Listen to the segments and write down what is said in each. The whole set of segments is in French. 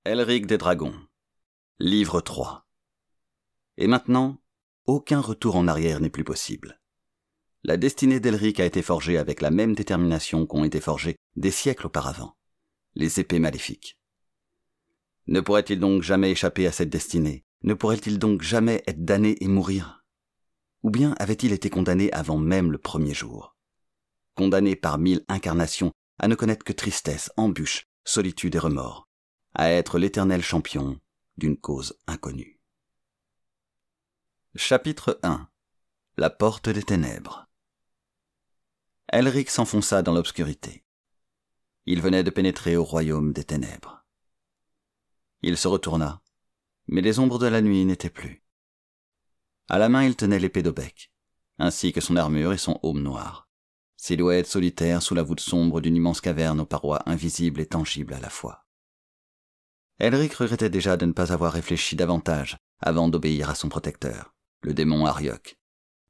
Elric des Dragons. Livre 3. Et maintenant, aucun retour en arrière n'est plus possible. La destinée d'Elric a été forgée avec la même détermination qu'ont été forgées des siècles auparavant, les épées maléfiques. Ne pourrait-il donc jamais échapper à cette destinée? Ne pourrait-il donc jamais être damné et mourir? Ou bien avait-il été condamné avant même le premier jour? Condamné par 1000 incarnations à ne connaître que tristesse, embûches, solitude et remords, à être l'éternel champion d'une cause inconnue. Chapitre 1. La porte des ténèbres. Elric s'enfonça dans l'obscurité. Il venait de pénétrer au royaume des ténèbres. Il se retourna, mais les ombres de la nuit n'étaient plus. À la main, il tenait l'épée d'Aubec, ainsi que son armure et son aume noir, silhouette solitaire sous la voûte sombre d'une immense caverne aux parois invisibles et tangibles à la fois. Elric regrettait déjà de ne pas avoir réfléchi davantage avant d'obéir à son protecteur, le démon Arioch,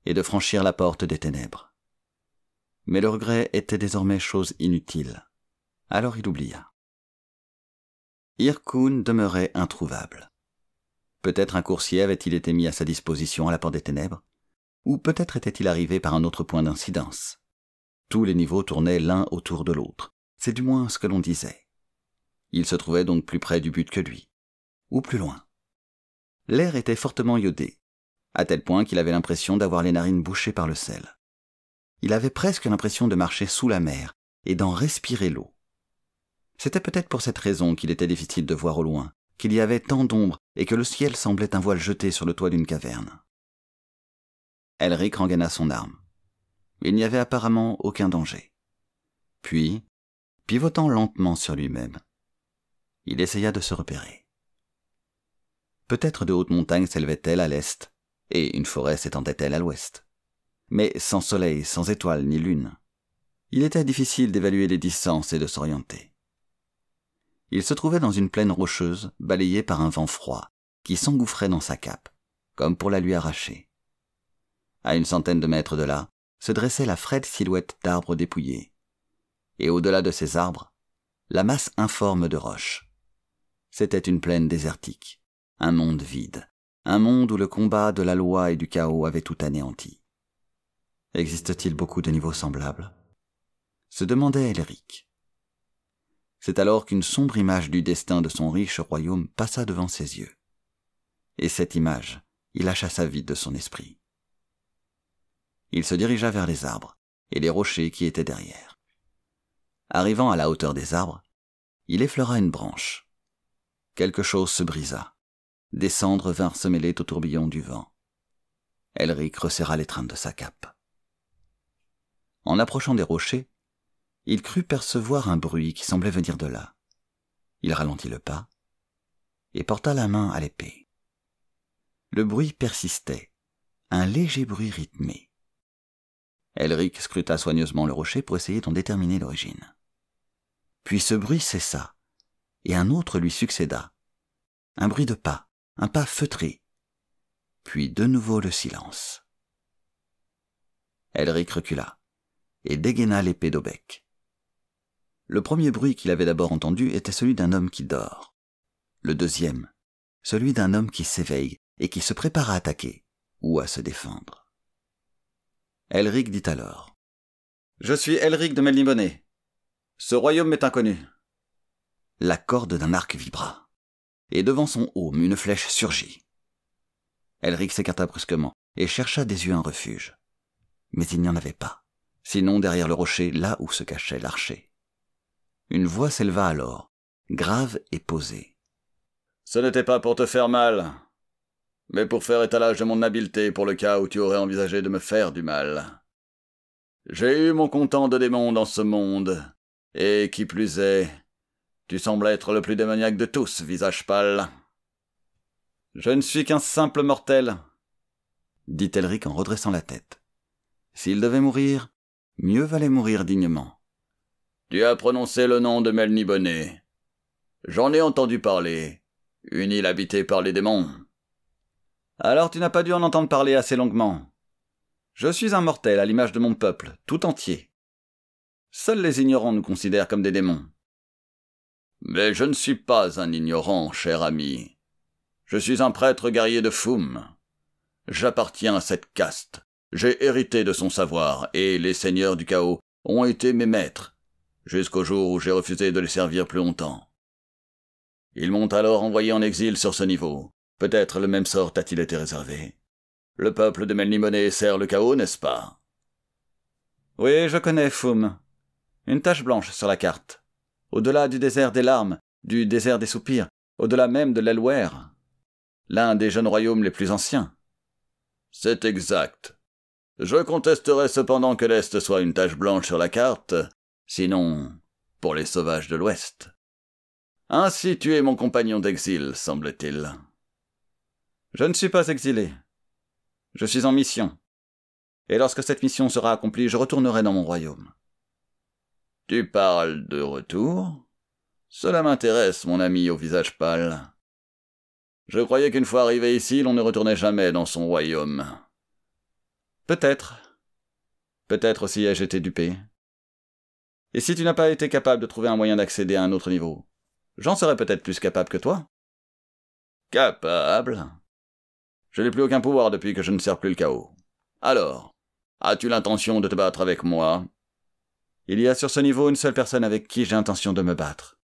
et de franchir la porte des ténèbres. Mais le regret était désormais chose inutile, alors il oublia. Hyrkoon demeurait introuvable. Peut-être un coursier avait-il été mis à sa disposition à la porte des ténèbres, ou peut-être était-il arrivé par un autre point d'incidence. Tous les niveaux tournaient l'un autour de l'autre, c'est du moins ce que l'on disait. Il se trouvait donc plus près du but que lui, ou plus loin. L'air était fortement iodé, à tel point qu'il avait l'impression d'avoir les narines bouchées par le sel. Il avait presque l'impression de marcher sous la mer et d'en respirer l'eau. C'était peut-être pour cette raison qu'il était difficile de voir au loin, qu'il y avait tant d'ombre et que le ciel semblait un voile jeté sur le toit d'une caverne. Elric rengaina son arme. Il n'y avait apparemment aucun danger. Puis, pivotant lentement sur lui-même, il essaya de se repérer. Peut-être de hautes montagnes s'élevaient-elles à l'est, et une forêt s'étendait-elle à l'ouest. Mais sans soleil, sans étoiles ni lune, il était difficile d'évaluer les distances et de s'orienter. Il se trouvait dans une plaine rocheuse, balayée par un vent froid, qui s'engouffrait dans sa cape, comme pour la lui arracher. À une centaine de mètres de là, se dressait la frêle silhouette d'arbres dépouillés, et au-delà de ces arbres, la masse informe de roches. C'était une plaine désertique, un monde vide, un monde où le combat de la loi et du chaos avait tout anéanti. Existe-t-il beaucoup de niveaux semblables? Se demandait Elric. C'est alors qu'une sombre image du destin de son riche royaume passa devant ses yeux. Et cette image, il la chassa vite de son esprit. Il se dirigea vers les arbres et les rochers qui étaient derrière. Arrivant à la hauteur des arbres, il effleura une branche. Quelque chose se brisa. Des cendres vinrent se mêler au tourbillon du vent. Elric resserra l'étreinte de sa cape. En approchant des rochers, il crut percevoir un bruit qui semblait venir de là. Il ralentit le pas et porta la main à l'épée. Le bruit persistait, un léger bruit rythmé. Elric scruta soigneusement le rocher pour essayer d'en déterminer l'origine. Puis ce bruit cessa, et un autre lui succéda. Un bruit de pas, un pas feutré. Puis de nouveau le silence. Elric recula, et dégaina l'épée d'Aubec. Le premier bruit qu'il avait d'abord entendu était celui d'un homme qui dort. Le deuxième, celui d'un homme qui s'éveille et qui se prépare à attaquer, ou à se défendre. Elric dit alors : « Je suis Elric de Melniboné. Ce royaume m'est inconnu. » La corde d'un arc vibra, et devant son aume une flèche surgit. Elric s'écarta brusquement et chercha des yeux un refuge. Mais il n'y en avait pas, sinon derrière le rocher, là où se cachait l'archer. Une voix s'éleva alors, grave et posée. « Ce n'était pas pour te faire mal, mais pour faire étalage de mon habileté pour le cas où tu aurais envisagé de me faire du mal. J'ai eu mon comptant de démons dans ce monde, et qui plus est, tu sembles être le plus démoniaque de tous, visage pâle. »« Je ne suis qu'un simple mortel, » dit Elric en redressant la tête. S'il devait mourir, mieux valait mourir dignement. « Tu as prononcé le nom de Melniboné. J'en ai entendu parler. Une île habitée par les démons. »« Alors tu n'as pas dû en entendre parler assez longuement. Je suis un mortel à l'image de mon peuple, tout entier. Seuls les ignorants nous considèrent comme des démons. Mais je ne suis pas un ignorant, cher ami. Je suis un prêtre guerrier de Foum. J'appartiens à cette caste. J'ai hérité de son savoir, et les seigneurs du chaos ont été mes maîtres, jusqu'au jour où j'ai refusé de les servir plus longtemps. Ils m'ont alors envoyé en exil sur ce niveau. Peut-être le même sort a-t-il été réservé. Le peuple de Melnimonais sert le chaos, n'est-ce pas? Oui, je connais Foum. Une tache blanche sur la carte. Au-delà du désert des larmes, du désert des soupirs, au-delà même de l'Elwer. L'un des jeunes royaumes les plus anciens. C'est exact. Je contesterai cependant que l'Est soit une tache blanche sur la carte, sinon pour les sauvages de l'Ouest. Ainsi tu es mon compagnon d'exil, semble-t-il. Je ne suis pas exilé. Je suis en mission. Et lorsque cette mission sera accomplie, je retournerai dans mon royaume. Tu parles de retour? Cela m'intéresse, mon ami au visage pâle. Je croyais qu'une fois arrivé ici, l'on ne retournait jamais dans son royaume. Peut-être. Peut-être aussi ai-je été dupé. Et si tu n'as pas été capable de trouver un moyen d'accéder à un autre niveau, j'en serais peut-être plus capable que toi. Capable? Je n'ai plus aucun pouvoir depuis que je ne sers plus le chaos. Alors, as-tu l'intention de te battre avec moi? Il y a sur ce niveau une seule personne avec qui j'ai intention de me battre.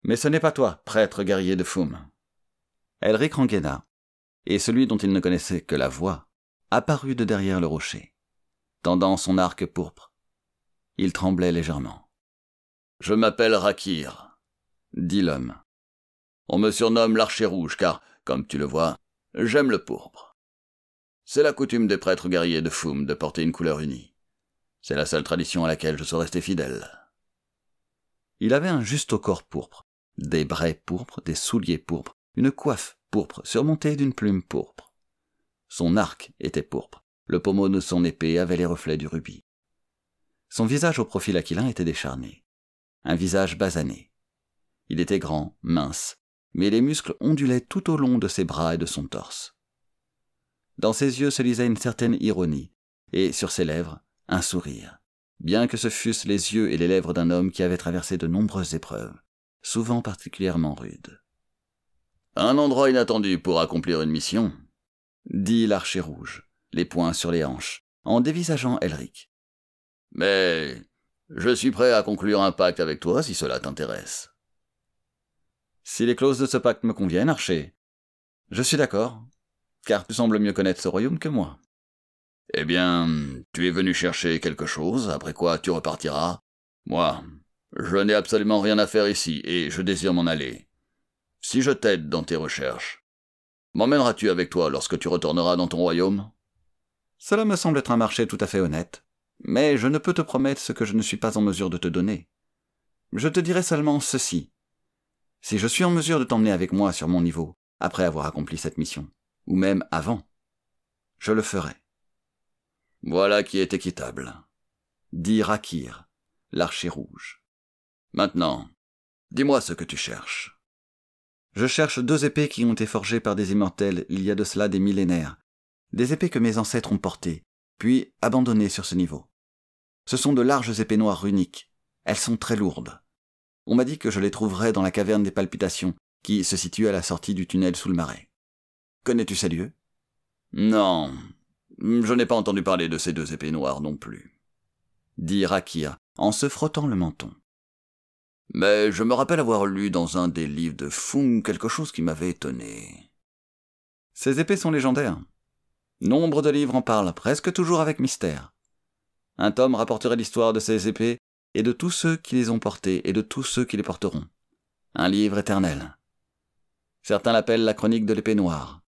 Mais ce n'est pas toi, prêtre guerrier de Foum. Elric rengaina, et celui dont il ne connaissait que la voix apparut de derrière le rocher, tendant son arc pourpre. Il tremblait légèrement. « Je m'appelle Rakir », dit l'homme. « On me surnomme l'archer rouge, car, comme tu le vois, j'aime le pourpre. C'est la coutume des prêtres guerriers de Foum de porter une couleur unie. C'est la seule tradition à laquelle je suis resté fidèle. » Il avait un juste au corps pourpre, des braies pourpres, des souliers pourpres, une coiffe pourpre surmontée d'une plume pourpre. Son arc était pourpre, le pommeau de son épée avait les reflets du rubis. Son visage au profil aquilin était décharné, un visage basané. Il était grand, mince, mais les muscles ondulaient tout au long de ses bras et de son torse. Dans ses yeux se lisait une certaine ironie, et sur ses lèvres, un sourire, bien que ce fussent les yeux et les lèvres d'un homme qui avait traversé de nombreuses épreuves, souvent particulièrement rudes. « Un endroit inattendu pour accomplir une mission », dit l'archer rouge, les poings sur les hanches, en dévisageant Elric. « Mais je suis prêt à conclure un pacte avec toi si cela t'intéresse. »« Si les clauses de ce pacte me conviennent, archer, je suis d'accord, car tu sembles mieux connaître ce royaume que moi. »« Eh bien, tu es venu chercher quelque chose, après quoi tu repartiras. Moi, je n'ai absolument rien à faire ici, et je désire m'en aller. Si je t'aide dans tes recherches, m'emmèneras-tu avec toi lorsque tu retourneras dans ton royaume? » Cela me semble être un marché tout à fait honnête, mais je ne peux te promettre ce que je ne suis pas en mesure de te donner. Je te dirai seulement ceci. Si je suis en mesure de t'emmener avec moi sur mon niveau, après avoir accompli cette mission, ou même avant, je le ferai. Voilà qui est équitable, dit Rakir, l'archer rouge. Maintenant, dis-moi ce que tu cherches. Je cherche 2 épées qui ont été forgées par des immortels il y a de cela des millénaires, des épées que mes ancêtres ont portées, puis abandonnées sur ce niveau. Ce sont de larges épées noires runiques, elles sont très lourdes. On m'a dit que je les trouverais dans la caverne des palpitations, qui se situe à la sortie du tunnel sous le marais. Connais-tu ces lieux? Non, je n'ai pas entendu parler de ces 2 épées noires non plus, dit Rakir, en se frottant le menton. Mais je me rappelle avoir lu dans un des livres de Foum quelque chose qui m'avait étonné. Ces épées sont légendaires. Nombre de livres en parlent, presque toujours avec mystère. Un tome rapporterait l'histoire de ces épées et de tous ceux qui les ont portées et de tous ceux qui les porteront. Un livre éternel. Certains l'appellent la chronique de l'épée noire,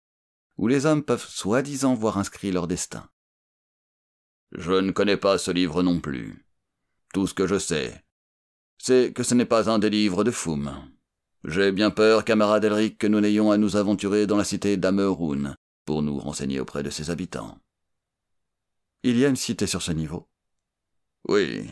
où les hommes peuvent soi-disant voir inscrit leur destin. Je ne connais pas ce livre non plus. Tout ce que je sais, c'est que ce n'est pas un des livres de Foum. J'ai bien peur, camarade Elric, que nous n'ayons à nous aventurer dans la cité d'Amerun pour nous renseigner auprès de ses habitants. Il y a une cité sur ce niveau? Oui,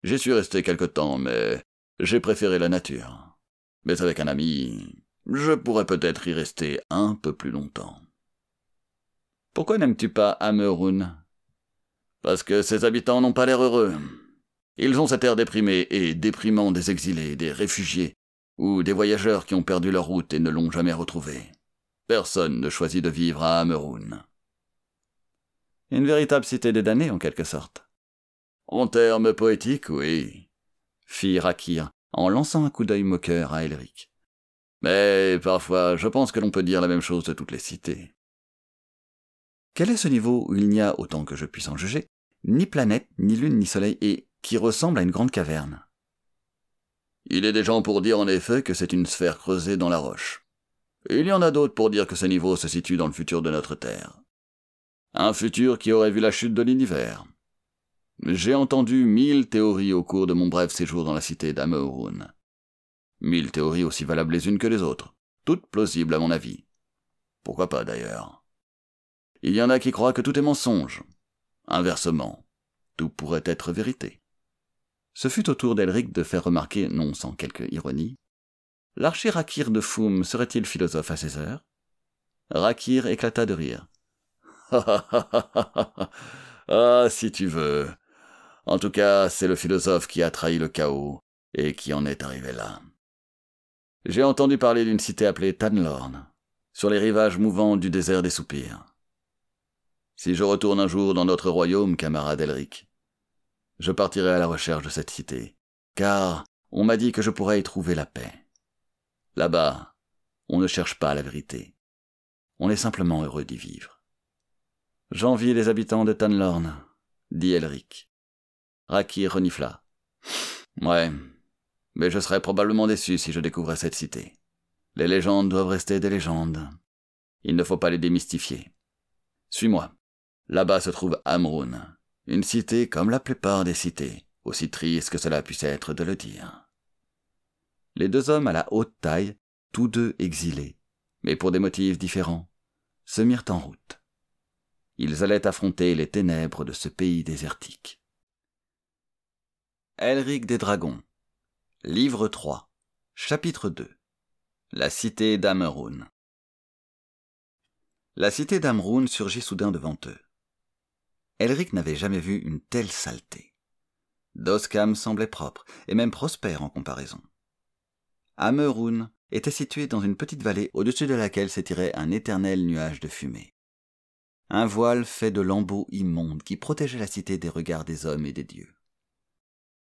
j'y suis resté quelque temps, mais j'ai préféré la nature. Mais avec un ami, je pourrais peut-être y rester un peu plus longtemps. Pourquoi n'aimes-tu pas Amerun? Parce que ses habitants n'ont pas l'air heureux. Ils ont cet air déprimé et déprimant des exilés, des réfugiés, ou des voyageurs qui ont perdu leur route et ne l'ont jamais retrouvée. Personne ne choisit de vivre à Amerun. Une véritable cité des damnés, en quelque sorte. En termes poétiques, oui, fit Rakir, en lançant un coup d'œil moqueur à Elric. Mais parfois, je pense que l'on peut dire la même chose de toutes les cités. Quel est ce niveau où il n'y a, autant que je puisse en juger, ni planète, ni lune, ni soleil, et qui ressemble à une grande caverne? Il est des gens pour dire en effet que c'est une sphère creusée dans la roche. Et il y en a d'autres pour dire que ce niveau se situe dans le futur de notre Terre. Un futur qui aurait vu la chute de l'univers. J'ai entendu 1000 théories au cours de mon bref séjour dans la cité d'Amerun. 1000 théories aussi valables les unes que les autres, toutes plausibles à mon avis. Pourquoi pas d'ailleurs? Il y en a qui croient que tout est mensonge. Inversement, tout pourrait être vérité. Ce fut au tour d'Elric de faire remarquer, non sans quelque ironie, l'archer Rakir de Foum serait-il philosophe à ses heures? Rakir éclata de rire. Ah, si tu veux. En tout cas, c'est le philosophe qui a trahi le chaos et qui en est arrivé là. J'ai entendu parler d'une cité appelée Tanlorn, sur les rivages mouvants du désert des soupirs. Si je retourne un jour dans notre royaume, camarade Elric, je partirai à la recherche de cette cité, car on m'a dit que je pourrais y trouver la paix. Là-bas, on ne cherche pas la vérité. On est simplement heureux d'y vivre. J'envie les habitants de Tanlorn, dit Elric. Rakir renifla. Ouais, mais je serais probablement déçu si je découvrais cette cité. Les légendes doivent rester des légendes. Il ne faut pas les démystifier. Suis-moi. Là-bas se trouve Amrun, une cité comme la plupart des cités, aussi triste que cela puisse être de le dire. Les deux hommes à la haute taille, tous deux exilés, mais pour des motifs différents, se mirent en route. Ils allaient affronter les ténèbres de ce pays désertique. Elric des Dragons, Livre 3, Chapitre 2. La cité d'Amerun. La cité d'Amrun surgit soudain devant eux. Elric n'avait jamais vu une telle saleté. Doskam semblait propre, et même prospère en comparaison. Amerun était situé dans une petite vallée au-dessus de laquelle s'étirait un éternel nuage de fumée. Un voile fait de lambeaux immondes qui protégeait la cité des regards des hommes et des dieux.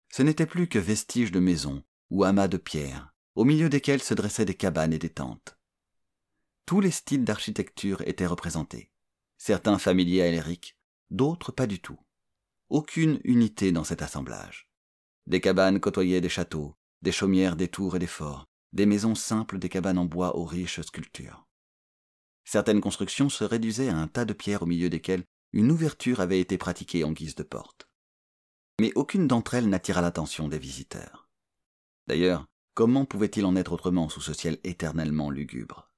Ce n'était plus que vestiges de maisons ou amas de pierres, au milieu desquels se dressaient des cabanes et des tentes. Tous les styles d'architecture étaient représentés, certains familiers à Elric, d'autres pas du tout. Aucune unité dans cet assemblage. Des cabanes côtoyaient des châteaux, des chaumières des tours et des forts, des maisons simples des cabanes en bois aux riches sculptures. Certaines constructions se réduisaient à un tas de pierres au milieu desquelles une ouverture avait été pratiquée en guise de porte. Mais aucune d'entre elles n'attira l'attention des visiteurs. D'ailleurs, comment pouvait-il en être autrement sous ce ciel éternellement lugubre?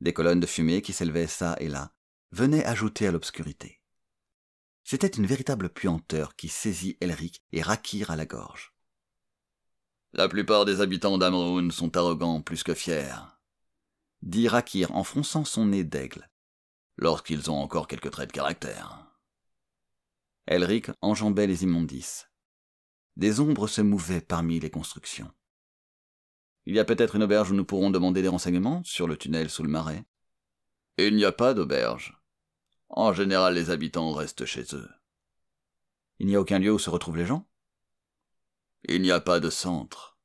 Des colonnes de fumée qui s'élevaient çà et là venaient ajouter à l'obscurité. C'était une véritable puanteur qui saisit Elric et Rakir à la gorge. La plupart des habitants d'Amrun sont arrogants plus que fiers, dit Rakir en fronçant son nez d'aigle, lorsqu'ils ont encore quelques traits de caractère. Elric enjambait les immondices. Des ombres se mouvaient parmi les constructions. Il y a peut-être une auberge où nous pourrons demander des renseignements sur le tunnel sous le marais. Il n'y a pas d'auberge. En général, les habitants restent chez eux. Il n'y a aucun lieu où se retrouvent les gens? Il n'y a pas de centre.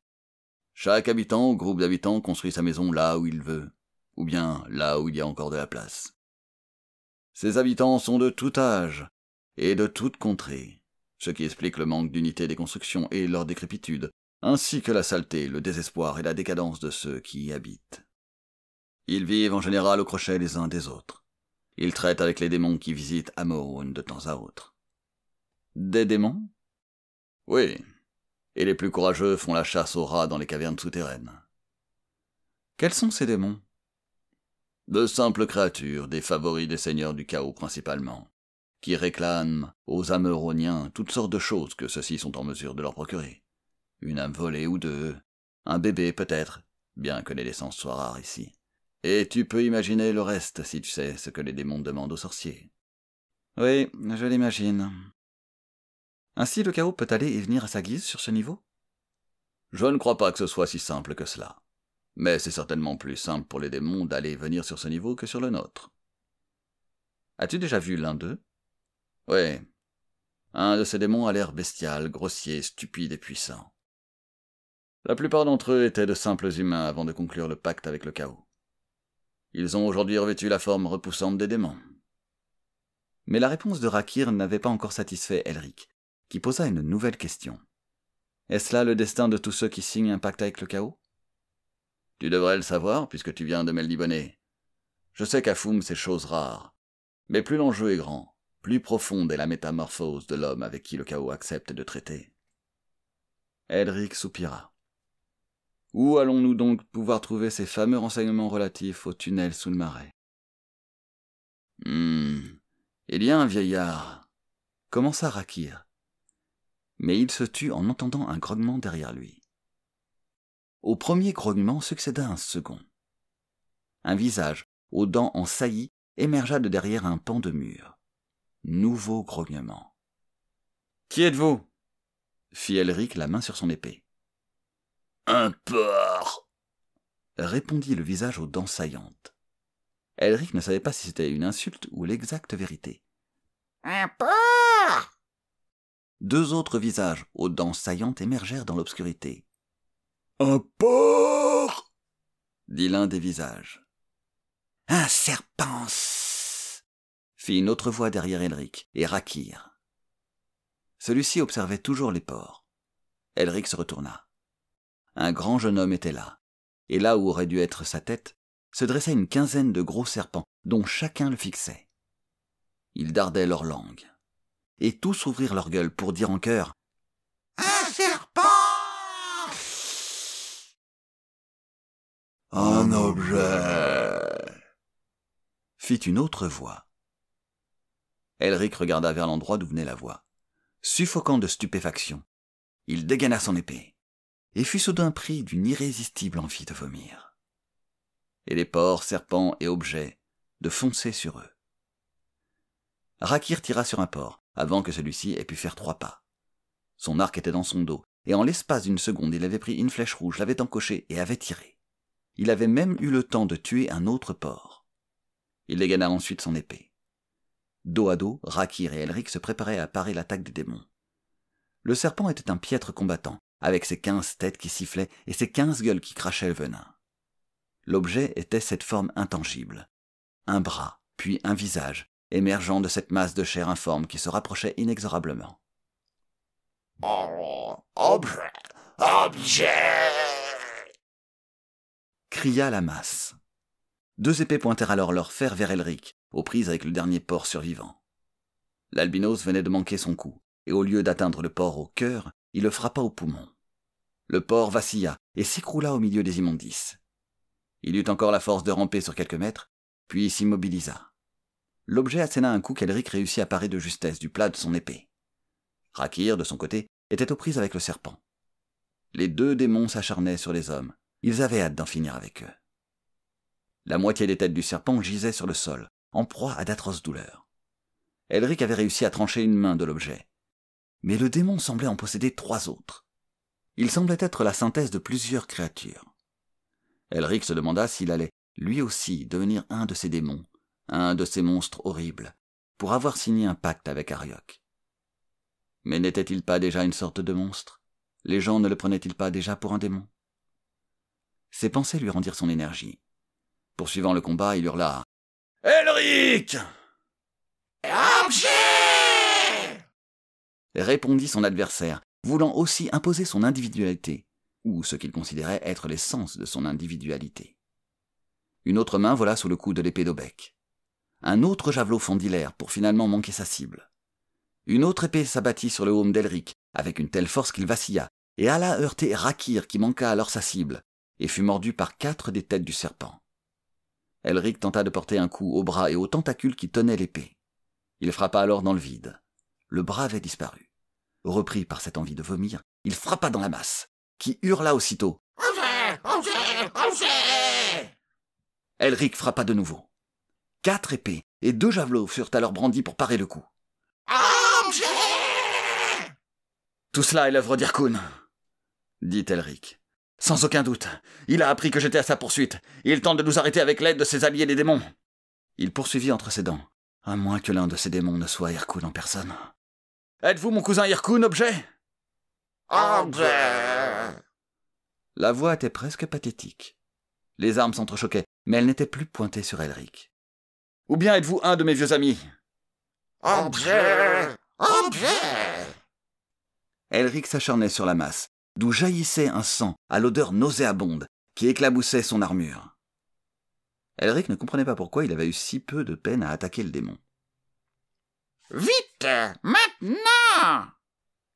Chaque habitant ou groupe d'habitants construit sa maison là où il veut, ou bien là où il y a encore de la place. Ces habitants sont de tout âge et de toute contrée, ce qui explique le manque d'unité des constructions et leur décrépitude, ainsi que la saleté, le désespoir et la décadence de ceux qui y habitent. Ils vivent en général au crochet les uns des autres. Ils traitent avec les démons qui visitent Amerun de temps à autre. Des démons? Oui, et les plus courageux font la chasse aux rats dans les cavernes souterraines. Quels sont ces démons? De simples créatures, des favoris des seigneurs du chaos principalement, qui réclament aux Ameroniens toutes sortes de choses que ceux-ci sont en mesure de leur procurer. Une âme volée ou deux, un bébé peut-être, bien que les naissances soient rares ici. Et tu peux imaginer le reste si tu sais ce que les démons demandent aux sorciers. Oui, je l'imagine. Ainsi le chaos peut aller et venir à sa guise sur ce niveau? Je ne crois pas que ce soit si simple que cela. Mais c'est certainement plus simple pour les démons d'aller et venir sur ce niveau que sur le nôtre. As-tu déjà vu l'un d'eux? Oui. Un de ces démons a l'air bestial, grossier, stupide et puissant. La plupart d'entre eux étaient de simples humains avant de conclure le pacte avec le chaos. Ils ont aujourd'hui revêtu la forme repoussante des démons. Mais la réponse de Rakir n'avait pas encore satisfait Elric, qui posa une nouvelle question. Est-ce là le destin de tous ceux qui signent un pacte avec le chaos? Tu devrais le savoir, puisque tu viens de Meldibonné. Je sais qu'à Foum c'est chose rare, mais plus l'enjeu est grand, plus profonde est la métamorphose de l'homme avec qui le chaos accepte de traiter. Elric soupira. Où allons-nous donc pouvoir trouver ces fameux renseignements relatifs au tunnel sous le marais? Il y a un vieillard, commença Rakir, mais il se tut en entendant un grognement derrière lui. Au premier grognement succéda un second. Un visage, aux dents en saillie, émergea de derrière un pan de mur. Nouveau grognement. « Qui êtes-vous » fit Elric, la main sur son épée. « Un porc » répondit le visage aux dents saillantes. Elric ne savait pas si c'était une insulte ou l'exacte vérité. « Un porc » Deux autres visages aux dents saillantes émergèrent dans l'obscurité. « Un porc » dit l'un des visages. « Un serpent » fit une autre voix derrière Elric et Rakir. Celui-ci observait toujours les porcs. Elric se retourna. Un grand jeune homme était là, et là où aurait dû être sa tête, se dressait une quinzaine de gros serpents, dont chacun le fixait. Ils dardaient leur langue, et tous ouvrirent leur gueule pour dire en chœur « Un serpent !»« Un objet !» fit une autre voix. Elric regarda vers l'endroit d'où venait la voix. Suffocant de stupéfaction, il dégaina son épée, et fut soudain pris d'une irrésistible envie de vomir. Et les porcs, serpents et objets de foncer sur eux. Rakir tira sur un porc, avant que celui-ci ait pu faire 3 pas. Son arc était dans son dos, et en l'espace d'une seconde, il avait pris une flèche rouge, l'avait encochée et avait tiré. Il avait même eu le temps de tuer un autre porc. Il dégaina ensuite son épée. Dos à dos, Rakir et Elric se préparaient à parer l'attaque des démons. Le serpent était un piètre combattant, avec ses 15 têtes qui sifflaient et ses 15 gueules qui crachaient le venin. L'objet était cette forme intangible. Un bras, puis un visage, émergeant de cette masse de chair informe qui se rapprochait inexorablement. « Objet ! Objet !» cria la masse. 2 épées pointèrent alors leur fer vers Elric, aux prises avec le dernier porc survivant. L'albinos venait de manquer son coup, et au lieu d'atteindre le porc au cœur, il le frappa au poumon. Le porc vacilla et s'écroula au milieu des immondices. Il eut encore la force de ramper sur quelques mètres, puis s'immobilisa. L'objet asséna un coup qu'Elric réussit à parer de justesse du plat de son épée. Rakir, de son côté, était aux prises avec le serpent. Les 2 démons s'acharnaient sur les hommes. Ils avaient hâte d'en finir avec eux. La moitié des têtes du serpent gisaient sur le sol, en proie à d'atroces douleurs. Elric avait réussi à trancher une main de l'objet. Mais le démon semblait en posséder 3 autres. Il semblait être la synthèse de plusieurs créatures. Elric se demanda s'il allait, lui aussi, devenir un de ces démons, un de ces monstres horribles, pour avoir signé un pacte avec Ariok. Mais n'était-il pas déjà une sorte de monstre? Les gens ne le prenaient-ils pas déjà pour un démon? Ses pensées lui rendirent son énergie. Poursuivant le combat, il hurla « Elric !»« Objet !» répondit son adversaire, voulant aussi imposer son individualité, ou ce qu'il considérait être l'essence de son individualité. Une autre main vola sous le coup de l'épée d'Aubec. Un autre javelot fendit l'air pour finalement manquer sa cible. Une autre épée s'abattit sur le haume d'Elric avec une telle force qu'il vacilla et alla heurter Rakir qui manqua alors sa cible et fut mordu par 4 des têtes du serpent. Elric tenta de porter un coup au bras et aux tentacules qui tenaient l'épée. Il frappa alors dans le vide. Le bras avait disparu. Repris par cette envie de vomir, il frappa dans la masse, qui hurla aussitôt « Objet ! Objet ! Objet !» Elric frappa de nouveau. 4 épées et 2 javelots furent alors brandis pour parer le coup. « Objet !» Tout cela est l'œuvre d'Irkun, dit Elric. Sans aucun doute. Il a appris que j'étais à sa poursuite. Il tente de nous arrêter avec l'aide de ses alliés les démons. Il poursuivit entre ses dents. À moins que l'un de ces démons ne soit Hyrkoon en personne. Êtes-vous mon cousin Hyrkoon, objet? Objet! La voix était presque pathétique. Les armes s'entrechoquaient, mais elles n'étaient plus pointées sur Elric. Ou bien êtes-vous un de mes vieux amis? Objet! Objet! Elric s'acharnait sur la masse, d'où jaillissait un sang à l'odeur nauséabonde qui éclaboussait son armure. Elric ne comprenait pas pourquoi il avait eu si peu de peine à attaquer le démon. « Vite! Maintenant !»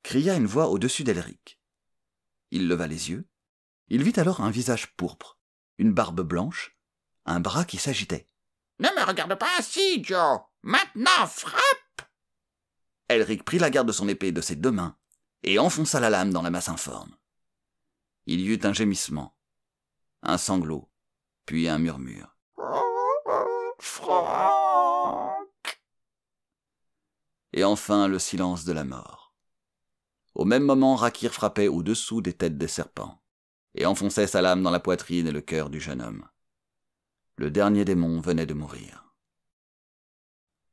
cria une voix au-dessus d'Elric. Il leva les yeux. Il vit alors un visage pourpre, une barbe blanche, un bras qui s'agitait. « Ne me regarde pas ainsi, Joe! Maintenant, frappe !» Elric prit la garde de son épée de ses deux mains et enfonça la lame dans la masse informe. Il y eut un gémissement, un sanglot, puis un murmure. « Franck !» Et enfin le silence de la mort. Au même moment, Rakir frappait au-dessous des têtes des serpents et enfonçait sa lame dans la poitrine et le cœur du jeune homme. Le dernier démon venait de mourir.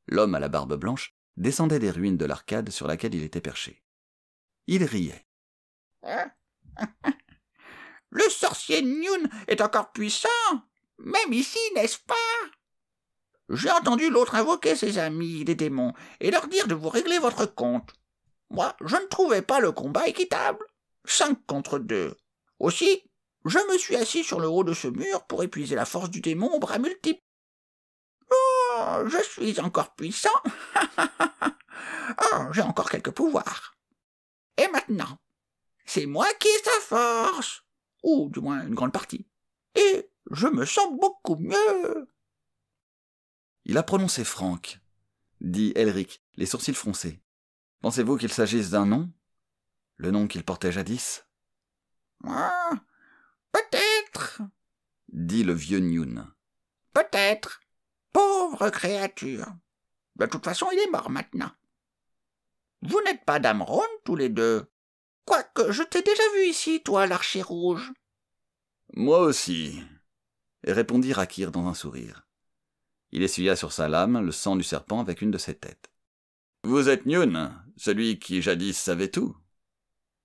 L'homme à la barbe blanche descendait des ruines de l'arcade sur laquelle il était perché. Il riait. « Le sorcier Nyun est encore puissant, même ici, n'est-ce pas? J'ai entendu l'autre invoquer ses amis, les démons, et leur dire de vous régler votre compte. Moi, je ne trouvais pas le combat équitable. 5 contre 2. Aussi, je me suis assis sur le haut de ce mur pour épuiser la force du démon aux bras multiples. Oh, je suis encore puissant. Oh, j'ai encore quelques pouvoirs. Et maintenant, c'est moi qui ai sa force, ou du moins une grande partie. Et je me sens beaucoup mieux. Il a prononcé Franck, dit Elric, les sourcils froncés. Pensez-vous qu'il s'agisse d'un nom? Le nom qu'il portait jadis? Ah, peut-être, dit le vieux Nyun. Peut-être. Pauvre créature. De toute façon, il est mort maintenant. Vous n'êtes pas d'Amron, tous les deux. Quoique, je t'ai déjà vu ici, toi, l'archer rouge. Moi aussi, répondit Rakir dans un sourire. Il essuya sur sa lame le sang du serpent avec une de ses têtes. Vous êtes Nyun, celui qui jadis savait tout.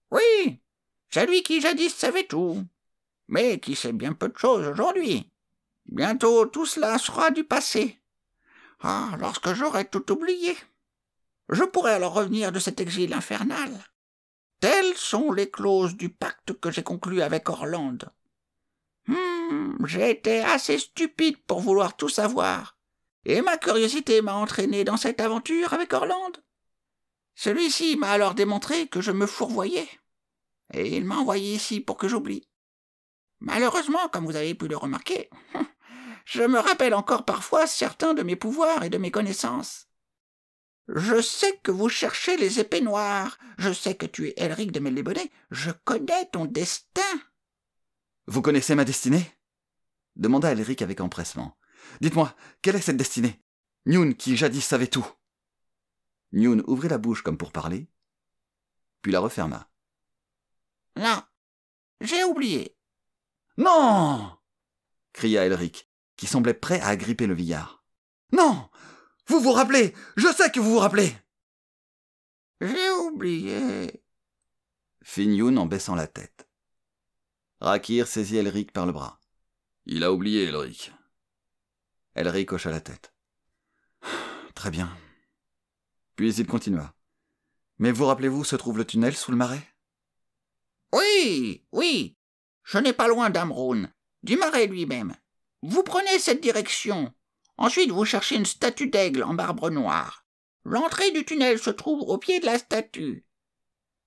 Oui, celui qui jadis savait tout, mais qui sait bien peu de choses aujourd'hui. Bientôt tout cela sera du passé. Ah, lorsque j'aurai tout oublié. Je pourrai alors revenir de cet exil infernal. Telles sont les clauses du pacte que j'ai conclu avec Orland. J'ai été assez stupide pour vouloir tout savoir, et ma curiosité m'a entraîné dans cette aventure avec Orland. Celui-ci m'a alors démontré que je me fourvoyais, et il m'a envoyé ici pour que j'oublie. Malheureusement, comme vous avez pu le remarquer, je me rappelle encore parfois certains de mes pouvoirs et de mes connaissances. Je sais que vous cherchez les épées noires, je sais que tu es Elric de Melniboné, je connais ton destin. Vous connaissez ma destinée? Demanda Elric avec empressement. Dites-moi, quelle est cette destinée? Nyun, qui jadis savait tout. Nyun ouvrit la bouche comme pour parler, puis la referma. Non, j'ai oublié. Non! Cria Elric, qui semblait prêt à agripper le vieillard. Non! Vous vous rappelez! Je sais que vous vous rappelez! J'ai oublié. Fit Nyun en baissant la tête. Rakir saisit Elric par le bras. Il a oublié, Elric. Elric hocha la tête. Très bien. Puis il continua. Mais vous rappelez-vous où se trouve le tunnel sous le marais? Oui, oui. Je n'ai pas loin d'Amron, du marais lui-même. Vous prenez cette direction. Ensuite, vous cherchez une statue d'aigle en marbre noir. L'entrée du tunnel se trouve au pied de la statue.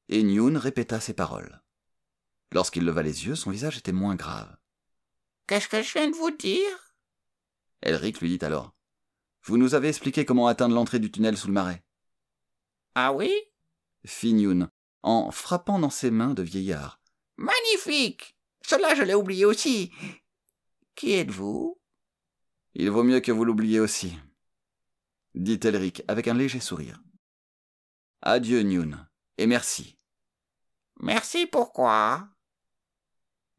Et Nyun répéta ces paroles. Lorsqu'il leva les yeux, son visage était moins grave. Qu'est-ce que je viens de vous dire? Elric lui dit alors. Vous nous avez expliqué comment atteindre l'entrée du tunnel sous le marais. Ah oui? Fit Nyun, en frappant dans ses mains de vieillard. Magnifique! Cela, je l'ai oublié aussi. Qui êtes-vous? Il vaut mieux que vous l'oubliez aussi, dit Elric avec un léger sourire. Adieu, Nyun, et merci. Merci pourquoi?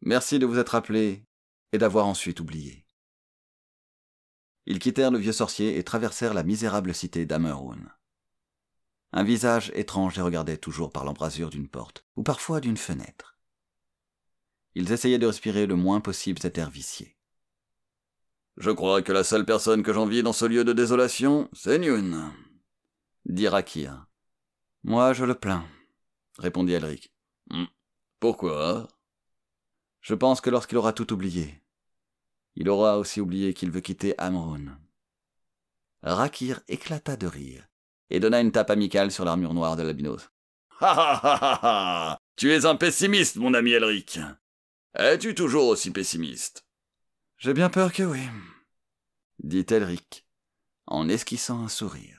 Merci de vous être rappelé et d'avoir ensuite oublié. » Ils quittèrent le vieux sorcier et traversèrent la misérable cité d'Amerun. Un visage étrange les regardait toujours par l'embrasure d'une porte, ou parfois d'une fenêtre. Ils essayaient de respirer le moins possible cet air vicié. « Je crois que la seule personne que j'envie dans ce lieu de désolation, c'est Nyun, » dit Rakir. « Moi, je le plains, » répondit Elric. « Pourquoi ?»« Je pense que lorsqu'il aura tout oublié, il aura aussi oublié qu'il veut quitter Amrun. » Rakir éclata de rire et donna une tape amicale sur l'armure noire de l'albinos. « Ha ha ha ha ha! Tu es un pessimiste, mon ami Elric. Es-tu toujours aussi pessimiste ?»« J'ai bien peur que oui, » dit Elric, en esquissant un sourire.